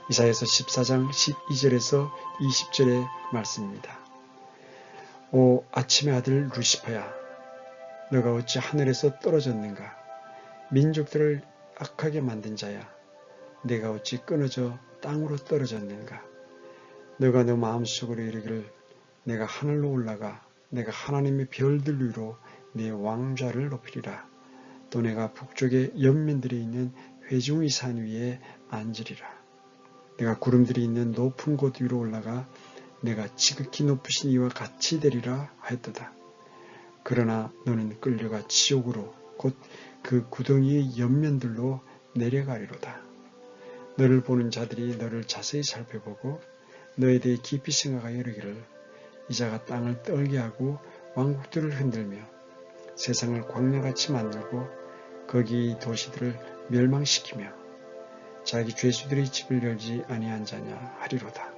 이사야서 14장 12절에서 20절의 말씀입니다. 오 아침의 아들 루시퍼야 너가 어찌 하늘에서 떨어졌는가 민족들을 악하게 만든 자야 내가 어찌 끊어져 땅으로 떨어졌는가 너가 너 마음속으로 이르기를 내가 하늘로 올라가 내가 하나님의 별들 위로 내 왕좌를 높이리라 또 내가 북쪽의 연면들이 있는 회중의 산 위에 앉으리라 내가 구름들이 있는 높은 곳 위로 올라가 내가 지극히 높으신 이와 같이 되리라 하였도다. 그러나 너는 끌려가 지옥으로 곧 그 구덩이의 옆면들로 내려가리로다. 너를 보는 자들이 너를 자세히 살펴보고 너에 대해 깊이 생각하여 이르기를 이자가 땅을 떨게 하고 왕국들을 흔들며 세상을 광야같이 만들고 거기 도시들을 멸망시키며 자기 죄수들의 집을 열지 아니한 자냐 하리로다.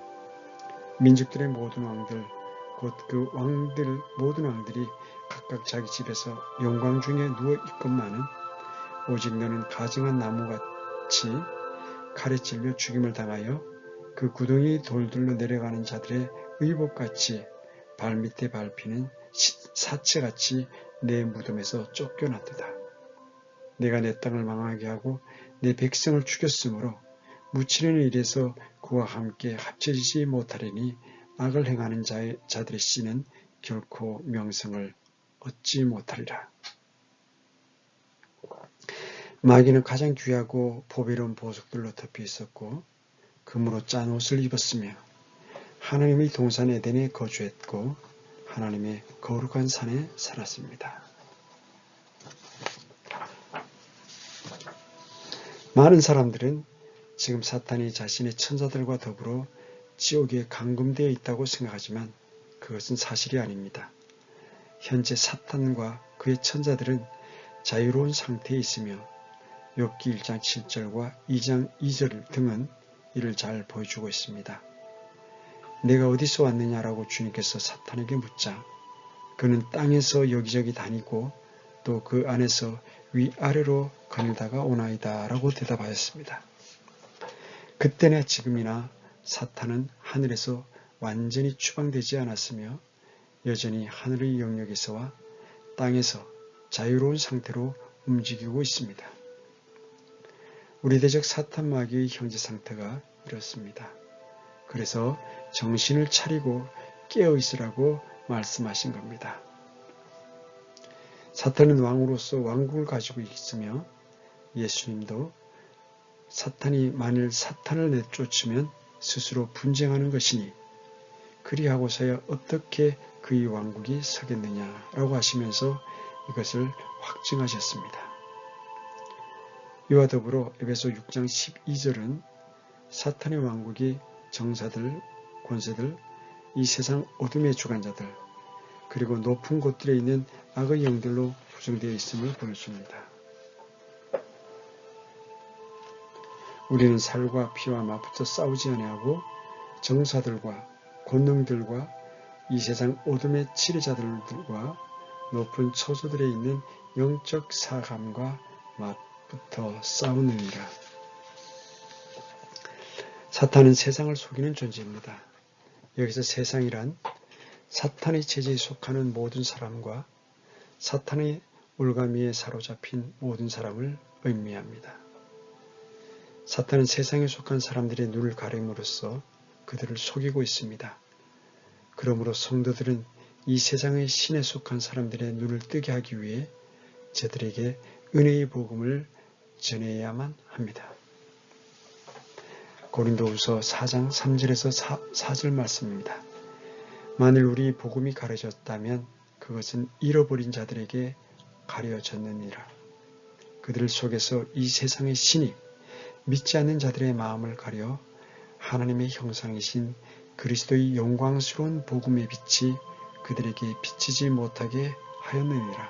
민족들의 모든 왕들 곧 그 왕들 모든 왕들이 각각 자기 집에서 영광 중에 누워 있건만은 오직 너는 가증한 나무같이 칼에 찔려 죽임을 당하여 그 구덩이 돌들로 내려가는 자들의 의복같이 발밑에 밟히는 사체같이 내 무덤에서 쫓겨났도다. 내가 내 땅을 망하게 하고 내 백성을 죽였으므로 무치는 일에서 그와 함께 합쳐지지 못하리니 악을 행하는 자들의 씨는 결코 명성을 얻지 못하리라. 마귀는 가장 귀하고 보배로운 보석들로 덮여 있었고 금으로 짠 옷을 입었으며 하나님의 동산 에덴에 거주했고 하나님의 거룩한 산에 살았습니다. 많은 사람들은 지금 사탄이 자신의 천사들과 더불어 지옥에 감금되어 있다고 생각하지만 그것은 사실이 아닙니다. 현재 사탄과 그의 천사들은 자유로운 상태에 있으며 욥기 1장 7절과 2장 2절 등은 이를 잘 보여주고 있습니다. 내가 어디서 왔느냐라고 주님께서 사탄에게 묻자 그는 땅에서 여기저기 다니고 또 그 안에서 위아래로 거닐다가 오나이다 라고 대답하였습니다. 그때나 지금이나 사탄은 하늘에서 완전히 추방되지 않았으며 여전히 하늘의 영역에서와 땅에서 자유로운 상태로 움직이고 있습니다. 우리 대적 사탄 마귀의 현재 상태가 이렇습니다. 그래서 정신을 차리고 깨어 있으라고 말씀하신 겁니다. 사탄은 왕으로서 왕국을 가지고 있으며 예수님도 사탄이 만일 사탄을 내쫓으면 스스로 분쟁하는 것이니 그리하고서야 어떻게 그의 왕국이 서겠느냐라고 하시면서 이것을 확증하셨습니다. 이와 더불어 에베소 6장 12절은 사탄의 왕국이 정사들, 권세들, 이 세상 어둠의 주관자들, 그리고 높은 곳들에 있는 악의 영들로 구성되어 있음을 보여줍니다. 우리는 살과 피와 맞붙어 싸우지 아니하고 정사들과 권능들과 이 세상 어둠의 치리자들과 높은 처소들에 있는 영적 사감과 맞붙어 싸우느니라. 사탄은 세상을 속이는 존재입니다. 여기서 세상이란 사탄의 체제에 속하는 모든 사람과 사탄의 올가미에 사로잡힌 모든 사람을 의미합니다. 사탄은 세상에 속한 사람들의 눈을 가림으로써 그들을 속이고 있습니다. 그러므로 성도들은 이 세상의 신에 속한 사람들의 눈을 뜨게 하기 위해 저들에게 은혜의 복음을 전해야만 합니다. 고린도후서 4장 3절에서 4절 말씀입니다. 만일 우리 복음이 가려졌다면 그것은 잃어버린 자들에게 가려졌느니라. 그들 속에서 이 세상의 신이 믿지 않는 자들의 마음을 가려 하나님의 형상이신 그리스도의 영광스러운 복음의 빛이 그들에게 비치지 못하게 하였느니라.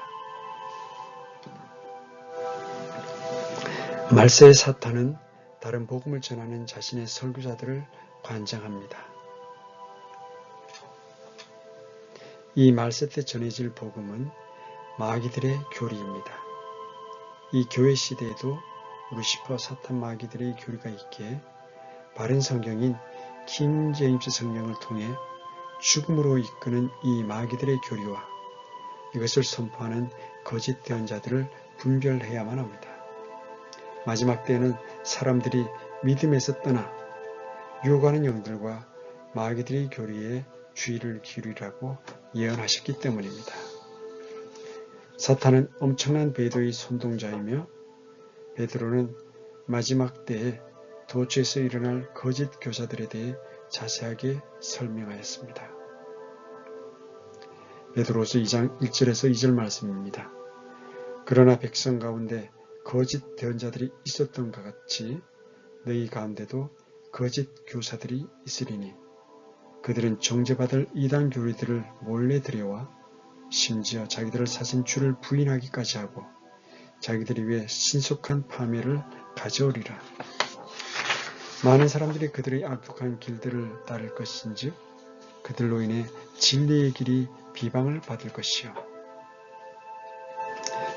말세의 사탄은 다른 복음을 전하는 자신의 설교자들을 관장합니다. 이 말세 때 전해질 복음은 마귀들의 교리입니다. 이 교회 시대에도 루시퍼 사탄 마귀들의 교리가 있기에 바른 성경인 킹 제임스 성경을 통해 죽음으로 이끄는 이 마귀들의 교리와 이것을 선포하는 거짓 대언자들을 분별해야만 합니다. 마지막 때에는 사람들이 믿음에서 떠나 유혹하는 영들과 마귀들의 교리에 주의를 기울이라고 예언하셨기 때문입니다. 사탄은 엄청난 배도의 선동자이며 베드로는 마지막 때에 도처에서 일어날 거짓 교사들에 대해 자세하게 설명하였습니다. 베드로서 2장 1절에서 2절 말씀입니다. 그러나 백성 가운데 거짓 대언자들이 있었던 것 같이 너희 가운데도 거짓 교사들이 있으리니 그들은 정죄받을 이단 교리들을 몰래 들여와 심지어 자기들을 사신 주를 부인하기까지 하고 자기들이 위해 신속한 파멸을 가져오리라. 많은 사람들이 그들의 악독한 길들을 따를 것인즉 그들로 인해 진리의 길이 비방을 받을 것이요.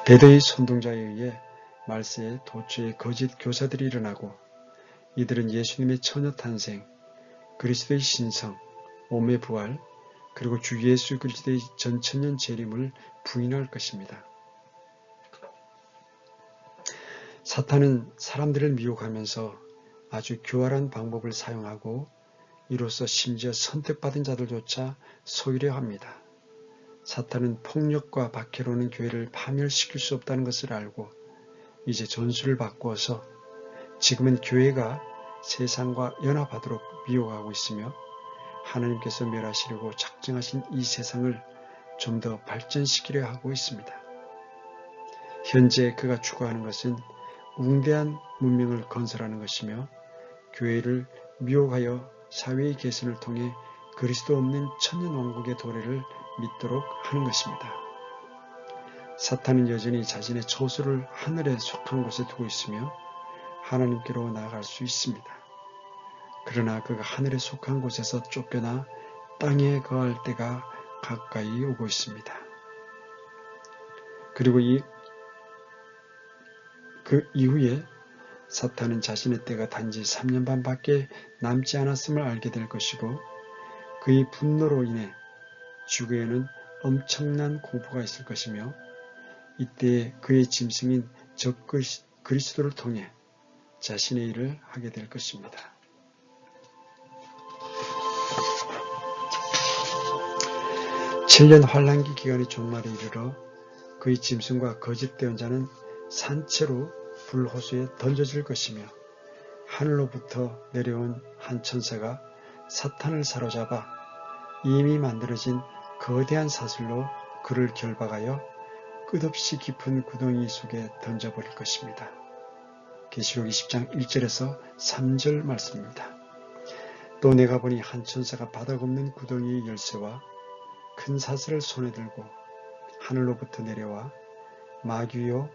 베드로의 선동자에 의해 말세에 도처에 거짓 교사들이 일어나고 이들은 예수님의 처녀 탄생, 그리스도의 신성, 몸의 부활, 그리고 주 예수 그리스도의 전천년 재림을 부인할 것입니다. 사탄은 사람들을 미혹하면서 아주 교활한 방법을 사용하고 이로써 심지어 선택받은 자들조차 속이려 합니다. 사탄은 폭력과 박해로는 교회를 파멸시킬 수 없다는 것을 알고 이제 전술을 바꾸어서 지금은 교회가 세상과 연합하도록 미혹하고 있으며 하나님께서 멸하시려고 작정하신 이 세상을 좀 더 발전시키려 하고 있습니다. 현재 그가 추구하는 것은 웅대한 문명을 건설하는 것이며 교회를 미혹하여 사회의 개선을 통해 그리스도 없는 천년왕국의 도래를 믿도록 하는 것입니다. 사탄은 여전히 자신의 처소를 하늘에 속한 곳에 두고 있으며 하나님께로 나아갈 수 있습니다. 그러나 그가 하늘에 속한 곳에서 쫓겨나 땅에 거할 때가 가까이 오고 있습니다. 그리고 그 이후에 사탄은 자신의 때가 단지 3년 반밖에 남지 않았음을 알게 될 것이고 그의 분노로 인해 주교에는 엄청난 공포가 있을 것이며 이때에 그의 짐승인 적 그리스도를 통해 자신의 일을 하게 될 것입니다. (7년) 환란기 기간의 종말에 이르러 그의 짐승과 거짓 대언자는 산채로 불호수에 던져질 것이며 하늘로부터 내려온 한 천사가 사탄을 사로잡아 이미 만들어진 거대한 사슬로 그를 결박하여 끝없이 깊은 구덩이 속에 던져버릴 것입니다. 계시록 20장 1절에서 3절 말씀입니다. 또 내가 보니 한 천사가 바닥 없는 구덩이의 열쇠와 큰 사슬을 손에 들고 하늘로부터 내려와 마귀요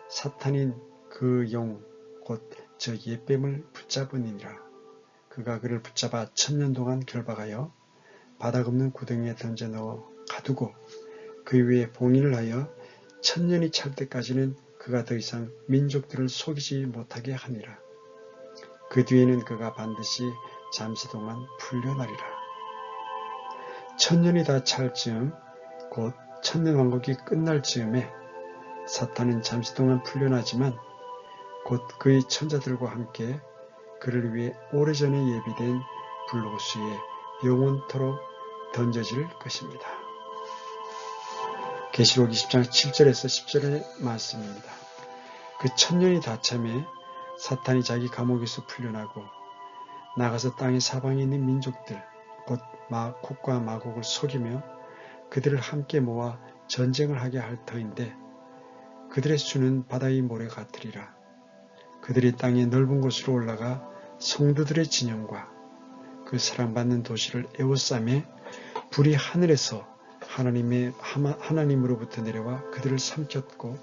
사탄인 그 영 곧 저 옛뱀을 붙잡으니라. 그가 그를 붙잡아 1000년 동안 결박하여 바닥 없는 구덩이에 던져 넣어 가두고 그 위에 봉인을 하여 1000년이 찰 때까지는 그가 더 이상 민족들을 속이지 못하게 하니라. 그 뒤에는 그가 반드시 잠시 동안 풀려나리라. 1000년이 다 찰 즈음 곧 천년왕국이 끝날 즈음에 사탄은 잠시 동안 풀려나지만 곧 그의 천자들과 함께 그를 위해 오래전에 예비된 불호수에 영원토록 던져질 것입니다. 계시록 20장 7절에서 10절의 말씀입니다. 그 1000년이 다 참에 사탄이 자기 감옥에서 풀려나고 나가서 땅의 사방에 있는 민족들 곧 곡과 마곡을 속이며 그들을 함께 모아 전쟁을 하게 할 터인데 그들의 수는 바다의 모래 같으리라. 그들이 땅의 넓은 곳으로 올라가 성도들의 진영과 그 사랑받는 도시를 에워싸매 불이 하늘에서 하나님으로부터 내려와 그들을 삼켰고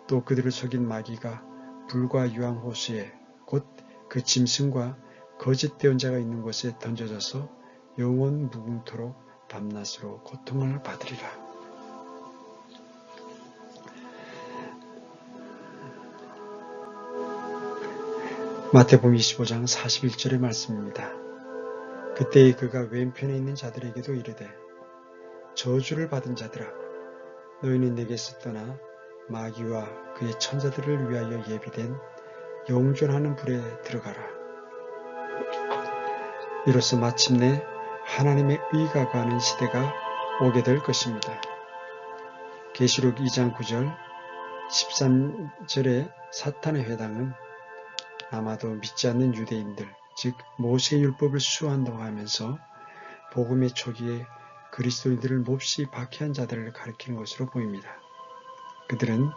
또 그들을 속인 마귀가 불과 유황호수에 곧 그 짐승과 거짓 대언자가 있는 곳에 던져져서 영원 무궁토록 밤낮으로 고통을 받으리라. 마태복음 25장 41절의 말씀입니다. 그때에 그가 왼편에 있는 자들에게도 이르되 저주를 받은 자들아 너희는 내게서 떠나 마귀와 그의 천사들을 위하여 예비된 영존하는 불에 들어가라. 이로써 마침내 하나님의 의가 가는 시대가 오게 될 것입니다. 계시록 2장 9절 13절의 사탄의 회당은 아마도 믿지 않는 유대인들, 즉 모세의 율법을 수호한다고 하면서 복음의 초기에 그리스도인들을 몹시 박해한 자들을 가리키는 것으로 보입니다. 그들은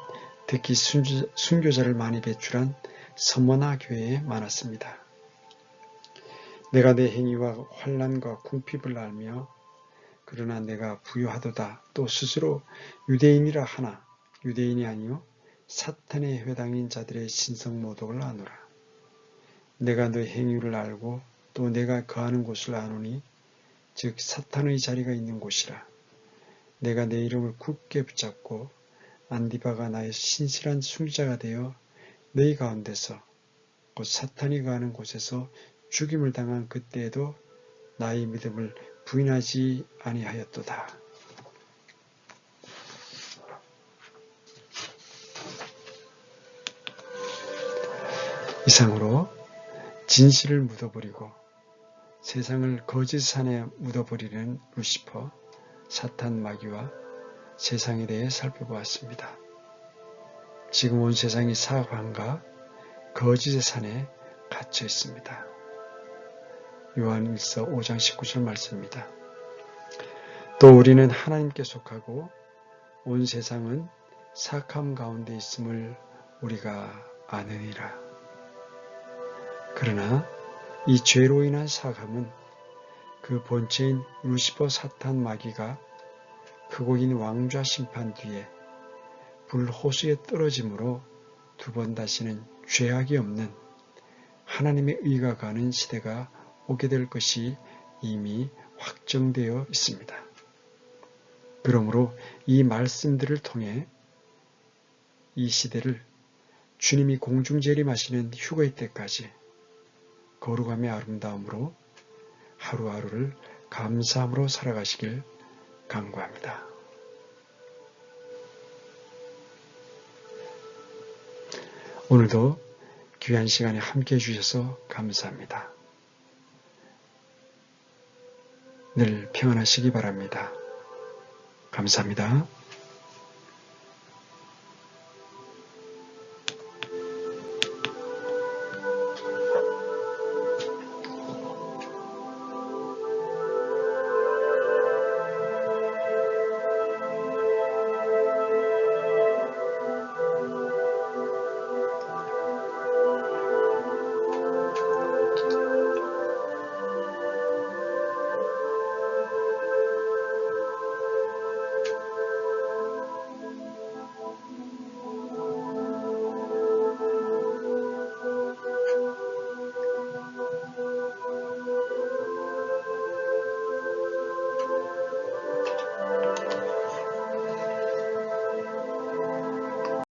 특히 순교자를 많이 배출한 서머나 교회에 많았습니다. 내가 내 행위와 환난과 궁핍을 알며 그러나 내가 부유하도다 또 스스로 유대인이라 하나 유대인이 아니요 사탄의 회당인 자들의 신성모독을 아노라. 내가 너의 행위를 알고 또 내가 거하는 곳을 아노니 즉 사탄의 자리가 있는 곳이라. 내가 내 이름을 굳게 붙잡고 안디바가 나의 신실한 순자가 되어 너희 가운데서 곧 사탄이 거하는 곳에서 죽임을 당한 그때에도 나의 믿음을 부인하지 아니하였도다. 이상으로 진실을 묻어버리고 세상을 거짓 산에 묻어버리는 루시퍼, 사탄 마귀와 세상에 대해 살펴보았습니다. 지금 온 세상이 사관과 거짓의 산에 갇혀 있습니다. 요한일서 5장 19절 말씀입니다. 또 우리는 하나님께 속하고 온 세상은 사악함 가운데 있음을 우리가 아느니라. 그러나 이 죄로 인한 사악함은 그 본체인 루시퍼 사탄 마귀가 크고 긴 왕좌 심판 뒤에 불호수에 떨어짐으로 두 번 다시는 죄악이 없는 하나님의 의가 가는 시대가 오게 될 것이 이미 확정되어 있습니다. 그러므로 이 말씀들을 통해 이 시대를 주님이 공중재림하시는 휴거의 때까지 거룩함의 아름다움으로 하루하루를 감사함으로 살아가시길 간구합니다. 오늘도 귀한 시간에 함께해 주셔서 감사합니다. 늘 평안하시기 바랍니다. 감사합니다.